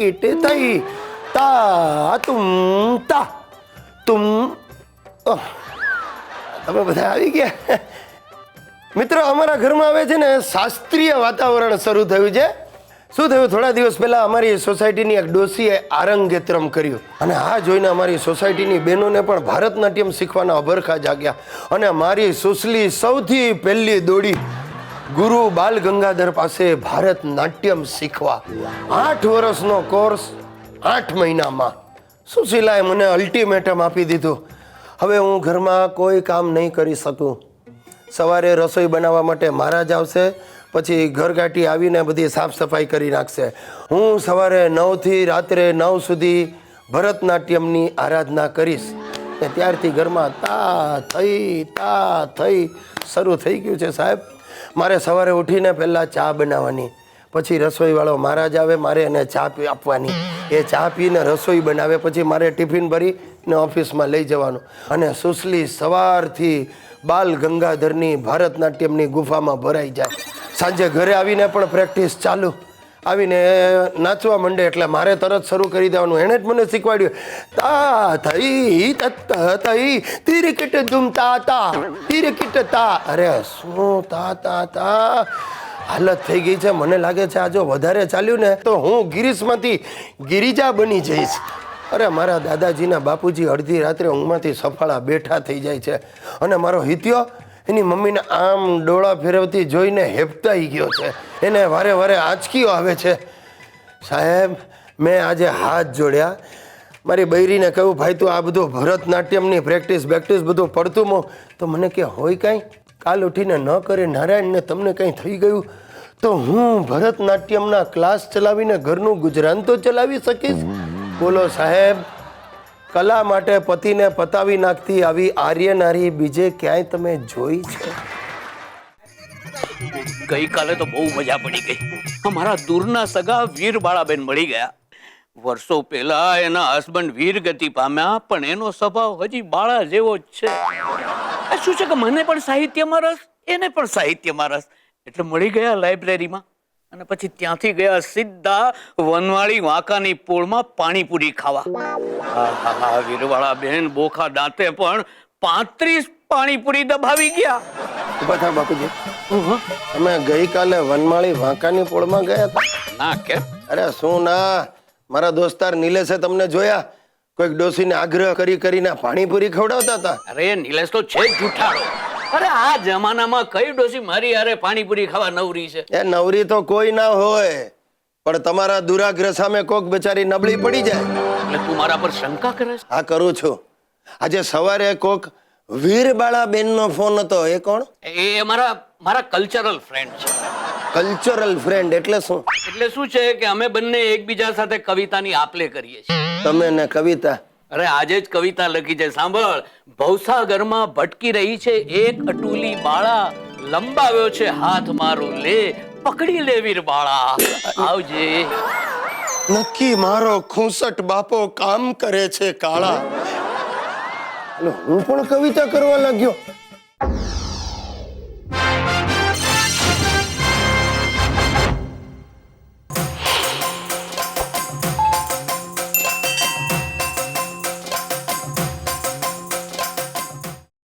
Kit થઈ તા તુમ તમે બધા આવી ગયા મિત્રો. અમારા ઘરમાં હવે છે ને શાસ્ત્રીય વાતાવરણ શરૂ થયું છે. શું થયું, થોડા દિવસ પહેલા અમારી સોસાયટીની એક ડોસીએ આરંગેત્રમ કર્યું અને આ જોઈને અમારી સોસાયટીની બહેનોને પણ ભારતનાટ્યમ શીખવાના અભરખા જાગ્યા અને મારી સુસલી સૌથી પહેલી દોડી ગુરુ બાલ ગંગાધર પાસે ભારતનાટ્યમ શીખવા. 8 વર્ષનો કોર્સ 8 મહિનામાં. સુશીલાએ મને અલ્ટિમેટમ આપી દીધું. હવે હું ઘરમાં કોઈ કામ નહીં કરી શકું. સવારે રસોઈ બનાવવા માટે મહારાજ આવશે, પછી ઘરઘાટી આવીને બધી સાફ સફાઈ કરી નાખશે. હું સવારે 9 થી રાત્રે 9 સુધી ભરતનાટ્યમની આરાધના કરીશ. ને ત્યારથી ઘરમાં તા થઈ શરૂ થઈ ગયું છે સાહેબ. મારે સવારે ઉઠીને પહેલાં ચા બનાવવાની, પછી રસોઈવાળો મહારાજ આવે, મારે એને ચા આપવાની. એ ચા પીને રસોઈ બનાવે, પછી મારે ટિફિન ભરીને ઓફિસમાં લઈ જવાનું. અને સુસલી સવારથી બાલ ગંગાધરની ભારતનાટ્યમની ગુફામાં ભરાઈ જાય. સાંજે ઘરે આવીને પણ પ્રેક્ટિસ ચાલુ. આવીને નાચવા માંડે એટલે મારે તરત શરૂ કરી દેવાનું. એણે જ મને શીખવાડ્યું તા થઈ તત થઈ તિરકિટ ધૂમ તા તિરકિટ તા. અરે શું તા હાલત થઈ ગઈ છે. મને લાગે છે આ જો વધારે ચાલ્યું ને તો હું ગિરીશમાંથી ગિરિજા બની જઈશ. અરે મારા દાદાજીના બાપુજી અડધી રાત્રે ઊંઘમાંથી સફાળા બેઠા થઈ જાય છે અને મારો હિત્યો એની મમ્મીને આમ ડોળા ફેરવતી જોઈને હેપતાઈ ગયો છે. એને વારે વારે આંચકીઓ આવે છે. સાહેબ મેં આજે હાથ જોડ્યા, મારી બૈરીને કહ્યું ભાઈ તું આ બધું ભરતનાટ્યમની પ્રેક્ટિસ બધું પડતું મો. તો મને કે હોય કાંઈ, કાલ ઉઠીને ન કરે નારાયણને તમને કંઈ થઈ ગયું તો હું ભરતનાટ્યમના ક્લાસ ચલાવીને ઘરનું ગુજરાન તો ચલાવી શકીશ. બોલો સાહેબ, કલા માટે પતિને પતાવી નાખતી આવી આર્ય નારી બીજે ક્યાંય તમે જોઈ છે? ગઈકાલે તો બહુ મજા પડી ગઈ. અમારા દૂરના સગા વીરબાળાબેન મળી ગયા. વર્ષો પહેલા એના હસબન્ડ વીરગતિ પામ્યા, પણ એનો સ્વભાવ હજી બાળા જેવો જ છે. શું છે કે મને પણ સાહિત્યમાં રસ, એને પણ સાહિત્યમાં રસ, એટલે મળી ગયા લાઇબ્રેરીમાં. અને પછી ત્યાંથી ગયા સીધા વનવાળી વાંકાની પોળમાં પાણીપુરી ખાવા. વીરવાળા બેન બોખા દાંતે પણ 35 પાણીપુરી દબાવી ગયા. ઉભા થા બાપુજી, તમે ગઈકાલે વનમાળી વાંકાની પોળમાં ગયા હતા? ના કે અરે શું ના, મારા દોસ્તાર નિલેશે તમને જોયા કોઈક ડોસીને આગ્રહ કરીને પાણીપુરી ખવડાવતા હતા. અરે નિલેશ તો છે જૂઠાડો. અરે આ જમાનામાં કઈ ડોસી મારી હારે પાણીપુરી ખાવા નવરી છે? એ નવરી તો કોઈ ના હોય, પણ તમારા દુરાગ્રહ સામે કોક બેચારી નબળી પડી જાય. એટલે તું મારા પર શંકા કરે છે? હા કરું છું. આજે સવારે કોક વીરબાળા બેન નો ફોન હતો. એ કોણ? એ મારા કલ્ચરલ ફ્રેન્ડ છે. કલ્ચરલ ફ્રેન્ડ એટલે શું? એટલે શું છે કે અમે બંને એકબીજા સાથે કવિતાની આપલે કરીએ છીએ. તમે ને કવિતા? અરે આજે જ કવિતા લખી છે, સાંભળ. ભવસાગરમાં ભટકી રહી છે એક અટુલી બાળા, લંબાવ્યો છે હાથ મારો લે, પકડી લે વીર બાળા, આવજે. નક્કી મારો ખૂંસટ બાપો કામ કરે છે કાળા. હું પણ કવિતા કરવા લાગ્યો.